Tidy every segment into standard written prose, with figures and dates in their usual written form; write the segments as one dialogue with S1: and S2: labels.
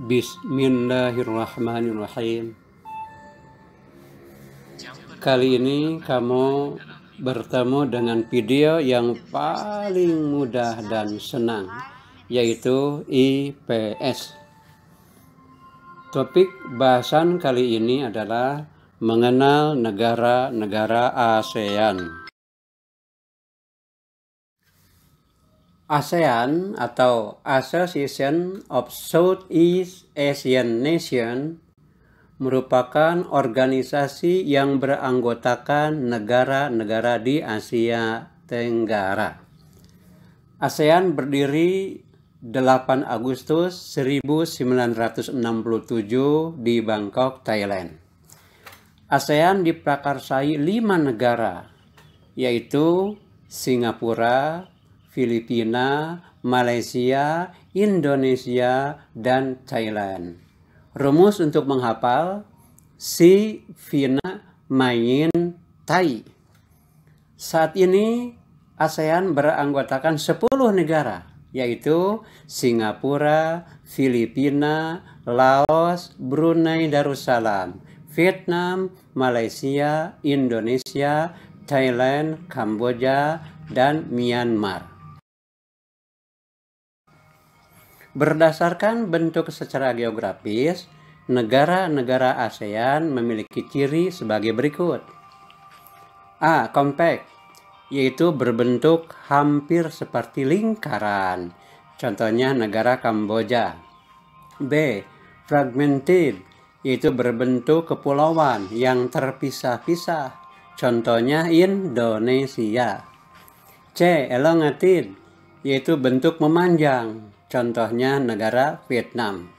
S1: Bismillahirrahmanirrahim. Kali ini kamu bertemu dengan video yang paling mudah dan senang, yaitu IPS. Topik bahasan kali ini adalah mengenal negara-negara ASEAN. ASEAN atau Association of Southeast Asian Nations merupakan organisasi yang beranggotakan negara-negara di Asia Tenggara. ASEAN berdiri 8 Agustus 1967 di Bangkok, Thailand. ASEAN diprakarsai 5 negara, yaitu Singapura, Filipina, Malaysia, Indonesia, dan Thailand. Rumus untuk menghafal: Si, Vina, Main, Tai. Saat ini ASEAN beranggotakan 10 negara, yaitu Singapura, Filipina, Laos, Brunei Darussalam, Vietnam, Malaysia, Indonesia, Thailand, Kamboja, dan Myanmar. Berdasarkan bentuk secara geografis, negara-negara ASEAN memiliki ciri sebagai berikut. A. Compact, yaitu berbentuk hampir seperti lingkaran. Contohnya negara Kamboja. B. Fragmented, yaitu berbentuk kepulauan yang terpisah-pisah. Contohnya Indonesia. C. Elongated, yaitu bentuk memanjang. Contohnya negara Vietnam.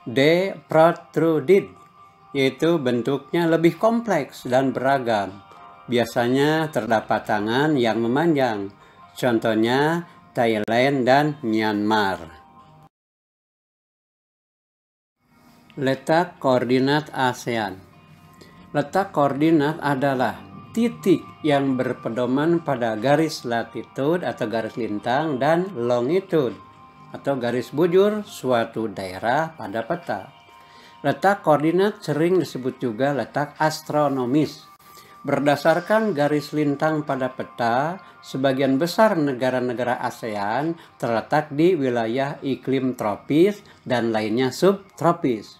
S1: D. Protruded, yaitu bentuknya lebih kompleks dan beragam. Biasanya terdapat tangan yang memanjang. Contohnya Thailand dan Myanmar. Letak koordinat ASEAN. Letak koordinat adalah titik yang berpedoman pada garis latitude atau garis lintang dan longitude atau garis bujur suatu daerah pada peta. Letak koordinat sering disebut juga letak astronomis. Berdasarkan garis lintang pada peta, sebagian besar negara-negara ASEAN terletak di wilayah iklim tropis dan lainnya subtropis.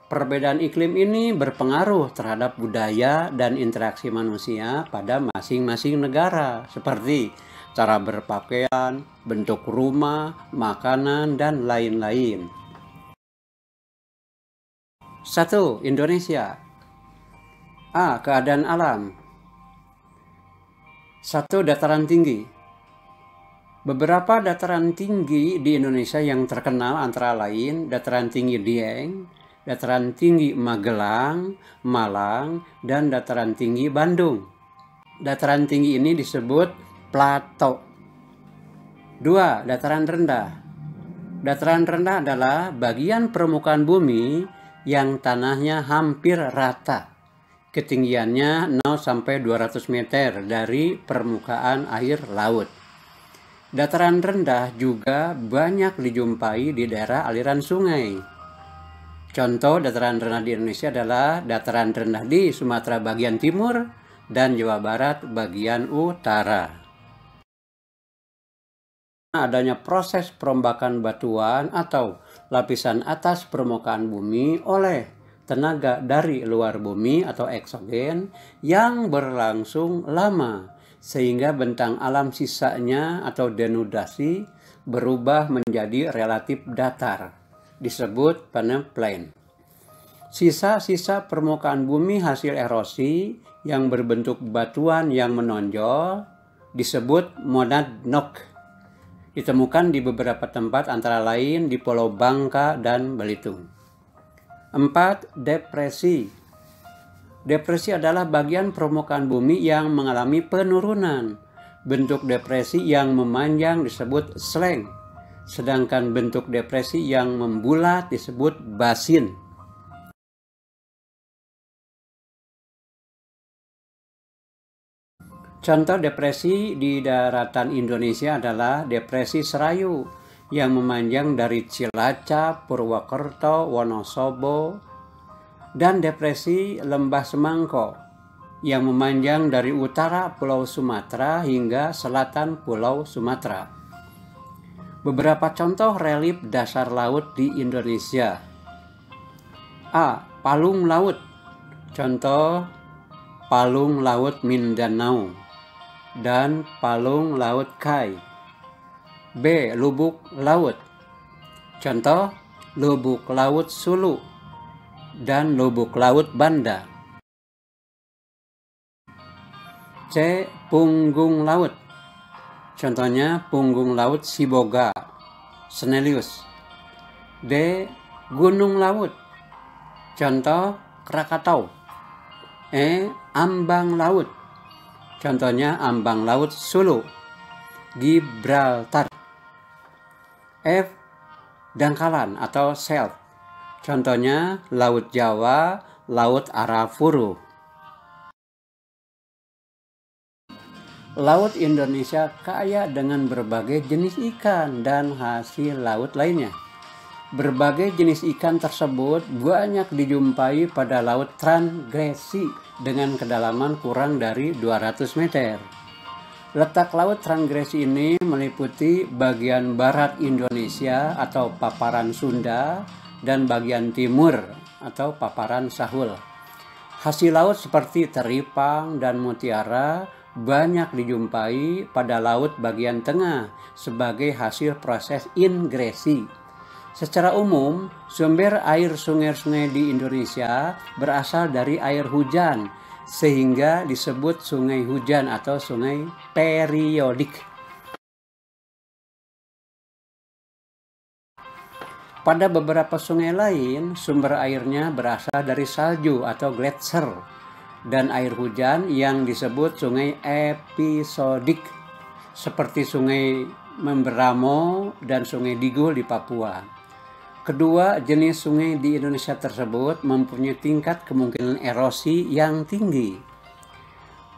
S1: Perbedaan iklim ini berpengaruh terhadap budaya dan interaksi manusia pada masing-masing negara, seperti cara berpakaian, bentuk rumah, makanan, dan lain-lain. 1. Indonesia. A. Keadaan alam. 1. Dataran tinggi. Beberapa dataran tinggi di Indonesia yang terkenal antara lain Dataran Tinggi Dieng, Dataran Tinggi Magelang, Malang, dan Dataran Tinggi Bandung. Dataran tinggi ini disebut plato. 2. Dataran rendah. Dataran rendah adalah bagian permukaan bumi yang tanahnya hampir rata. Ketinggiannya 0 sampai 200 meter dari permukaan air laut. Dataran rendah juga banyak dijumpai di daerah aliran sungai. Contoh dataran rendah di Indonesia adalah dataran rendah di Sumatera bagian timur dan Jawa Barat bagian utara. Adanya proses perombakan batuan atau lapisan atas permukaan bumi oleh tenaga dari luar bumi atau eksogen yang berlangsung lama, sehingga bentang alam sisanya atau denudasi berubah menjadi relatif datar, disebut peneplain. Sisa-sisa permukaan bumi hasil erosi yang berbentuk batuan yang menonjol disebut monadnock. Ditemukan di beberapa tempat antara lain di Pulau Bangka dan Belitung. 4. Depresi. Depresi adalah bagian permukaan bumi yang mengalami penurunan. Bentuk depresi yang memanjang disebut sleng, sedangkan bentuk depresi yang membulat disebut basin. Contoh depresi di daratan Indonesia adalah Depresi Serayu yang memanjang dari Cilacap, Purwokerto, Wonosobo, dan Depresi Lembah Semangko yang memanjang dari utara Pulau Sumatera hingga selatan Pulau Sumatera. Beberapa contoh relief dasar laut di Indonesia. A. Palung laut. Contoh Palung Laut Mindanao dan Palung Laut Kai. B. Lubuk laut. Contoh Lubuk Laut Sulu dan Lubuk Laut Banda. C. Punggung laut. Contohnya Punggung Laut Siboga, Snellius. D. Gunung laut. Contoh Krakatau. E. Ambang laut. Contohnya Ambang Laut Sulu, Gibraltar. F. Dangkalan atau Scheldt. Contohnya Laut Jawa, Laut Arafuru. Laut Indonesia kaya dengan berbagai jenis ikan dan hasil laut lainnya. Berbagai jenis ikan tersebut banyak dijumpai pada Laut Transgresi dengan kedalaman kurang dari 200 meter. Letak Laut Transgresi ini meliputi bagian barat Indonesia atau paparan Sunda dan bagian timur atau paparan Sahul. Hasil laut seperti teripang dan mutiara banyak dijumpai pada laut bagian tengah sebagai hasil proses ingresi. Secara umum, sumber air sungai-sungai di Indonesia berasal dari air hujan, sehingga disebut sungai hujan atau sungai periodik. Pada beberapa sungai lain, sumber airnya berasal dari salju atau gletser dan air hujan yang disebut sungai episodik, seperti sungai Memberamo dan sungai Digul di Papua. Kedua jenis sungai di Indonesia tersebut mempunyai tingkat kemungkinan erosi yang tinggi.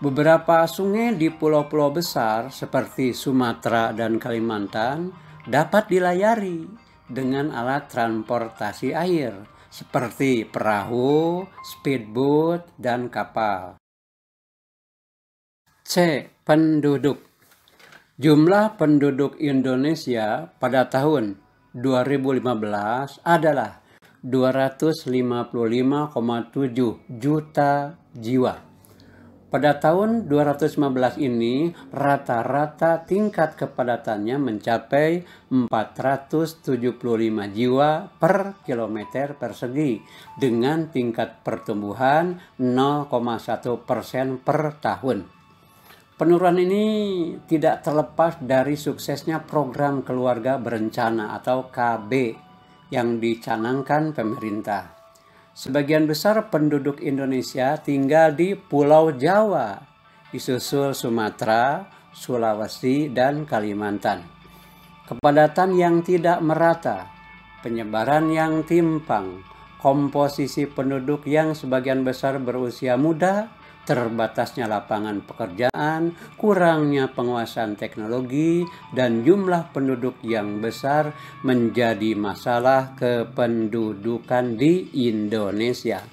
S1: Beberapa sungai di pulau-pulau besar seperti Sumatera dan Kalimantan dapat dilayari dengan alat transportasi air seperti perahu, speedboat, dan kapal. C. Penduduk. Jumlah penduduk Indonesia pada tahun 2015 adalah 255,7 juta jiwa. Pada tahun 2015 ini, rata-rata tingkat kepadatannya mencapai 475 jiwa per kilometer persegi dengan tingkat pertumbuhan 0,1% per tahun. Penurunan ini tidak terlepas dari suksesnya program keluarga berencana atau KB yang dicanangkan pemerintah. Sebagian besar penduduk Indonesia tinggal di Pulau Jawa, disusul Sumatera, Sulawesi, dan Kalimantan. Kepadatan yang tidak merata, penyebaran yang timpang, komposisi penduduk yang sebagian besar berusia muda, terbatasnya lapangan pekerjaan, kurangnya penguasaan teknologi, dan jumlah penduduk yang besar menjadi masalah kependudukan di Indonesia.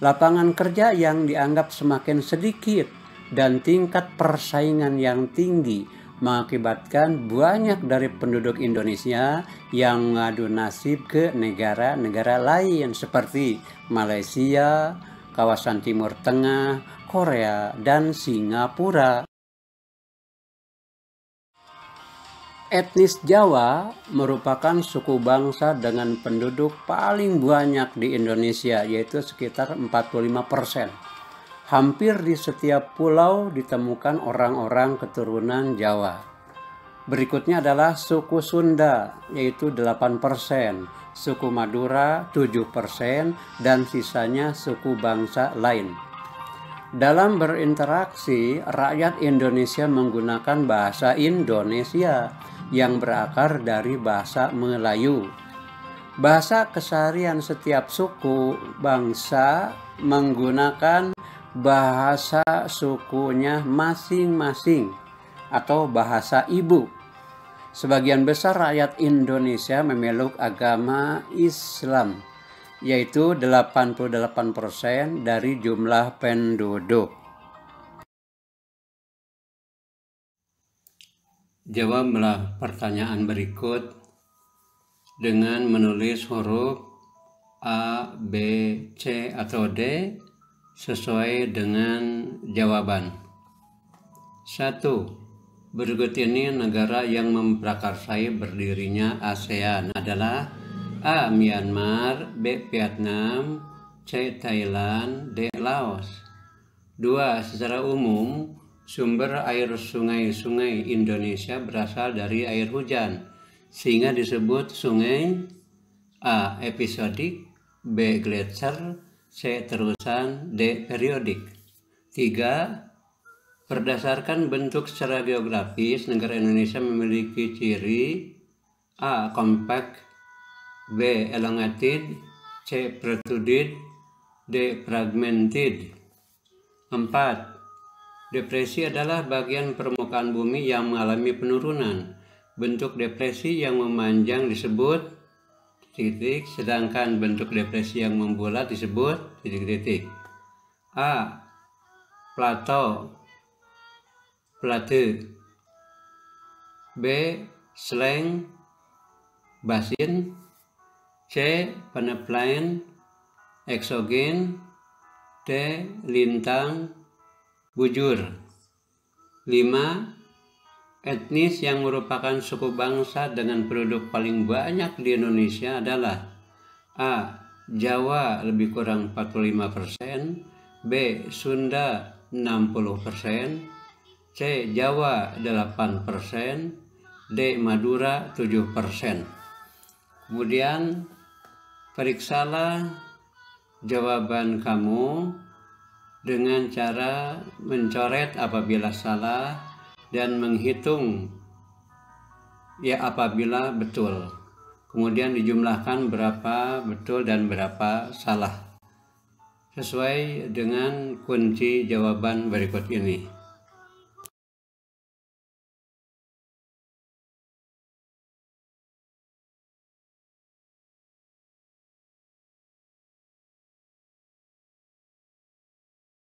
S1: Lapangan kerja yang dianggap semakin sedikit dan tingkat persaingan yang tinggi mengakibatkan banyak dari penduduk Indonesia yang mengadu nasib ke negara-negara lain seperti Malaysia, kawasan Timur Tengah, Korea, dan Singapura. Etnis Jawa merupakan suku bangsa dengan penduduk paling banyak di Indonesia, yaitu sekitar 45%. Hampir di setiap pulau ditemukan orang-orang keturunan Jawa. Berikutnya adalah suku Sunda, yaitu 8%, suku Madura 7%, dan sisanya suku bangsa lain. Dalam berinteraksi, rakyat Indonesia menggunakan bahasa Indonesia yang berakar dari bahasa Melayu. Bahasa keseharian setiap suku bangsa menggunakan bahasa sukunya masing-masing atau bahasa ibu. sebagian besar rakyat Indonesia memeluk agama Islam, yaitu 88% dari jumlah penduduk. Jawablah pertanyaan berikut dengan menulis huruf A, B, C, atau D sesuai dengan jawaban. 1. Berikut ini negara yang memprakarsai berdirinya ASEAN adalah A. Myanmar, B. Vietnam, C. Thailand, D. Laos. 2. Secara umum, sumber air sungai-sungai Indonesia berasal dari air hujan, sehingga disebut sungai A. Episodik, B. Gletser, C. Terusan, D. Periodik. 3. Berdasarkan bentuk secara geografis, negara Indonesia memiliki ciri A. Compact, B. Elongated, C. Protruded, D. Fragmented. 4. Depresi adalah bagian permukaan bumi yang mengalami penurunan. Bentuk depresi yang memanjang disebut titik, sedangkan bentuk depresi yang membulat disebut titik-titik. A. Plateau, plateau. B. Slang, basin. C. Peneplain, eksogen. D. Lintang, bujur. 5. Etnis yang merupakan suku bangsa dengan penduduk paling banyak di Indonesia adalah A. Jawa lebih kurang 45%, B. Sunda 60%, C. Jawa 8%, D. Madura 7%. Kemudian periksalah jawaban kamu dengan cara mencoret apabila salah dan menghitung apabila betul. Kemudian dijumlahkan berapa betul dan berapa salah sesuai dengan kunci jawaban berikut ini.